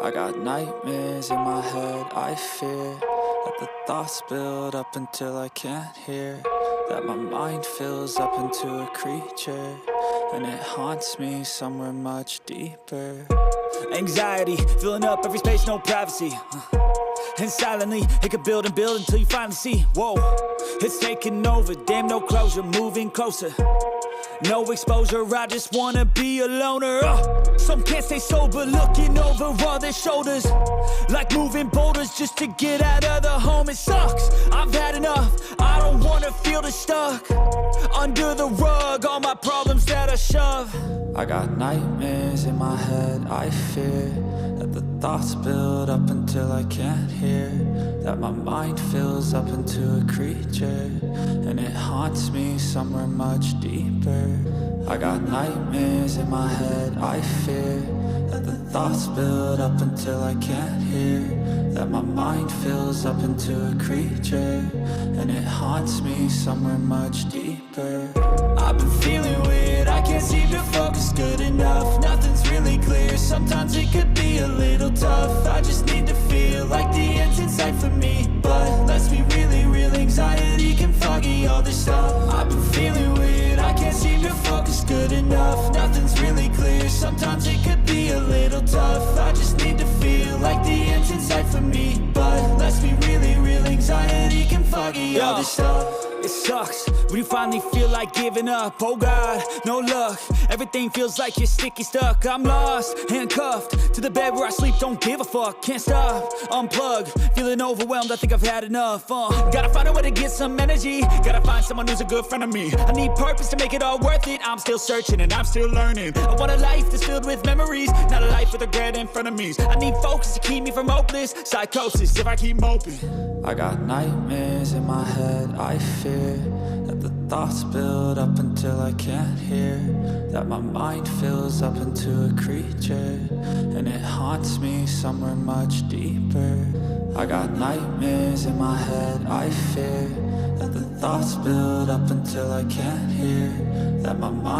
I got nightmares in my head, I fear that the thoughts build up until I can't hear, that my mind fills up into a creature, and it haunts me somewhere much deeper. Anxiety, filling up every space, no privacy. And silently, it could build and build until you finally see, whoa, it's taking over, damn no closure, moving closer. No exposure, I just wanna be a loner. Some can't stay sober, looking over all their shoulders, like moving boulders just to get out of the home. It sucks, I've had enough, I don't wanna feel the stuck under the rug, all my problems that I shove. I got nightmares in my head, I fear that the thoughts build up until I can't hear, that my mind fills up into a creature, and it haunts me somewhere much deeper. I got nightmares in my head, I fear that the thoughts build up until I can't hear, that my mind fills up into a creature, and it haunts me somewhere much deeper. I've been feeling weird, I can't seem to focus good enough, nothing's really clear, sometimes it could be a little tough. I just need to feel like the end's in sight for me, but let's be really real, anxiety can foggy all this stuff. I've been feeling weird, I can't seem to focus good enough, nothing's really clear, sometimes it could be a little tough. I just need to feel like the end's in sight for me, but let's be really real, anxiety can foggy all this stuff. It sucks when you finally feel like giving up. Oh God, no luck, everything feels like you're sticky stuck. I'm lost, handcuffed to the bed where I sleep, don't give a fuck. Can't stop, unplug, feeling overwhelmed, I think I've had enough. Gotta find a way to get some energy, gotta find someone who's a good friend of me. I need purpose to make it all worth it, I'm still searching and I'm still learning. I want a life that's filled with memories, not a life with regret in front of me. I need focus to keep me from hopeless psychosis if I keep moping. I got nightmares in my head, I fear that the thoughts build up until I can't hear, that my mind fills up into a creature, and it haunts me somewhere much deeper. I got nightmares in my head, I fear that the thoughts build up until I can't hear, that my mind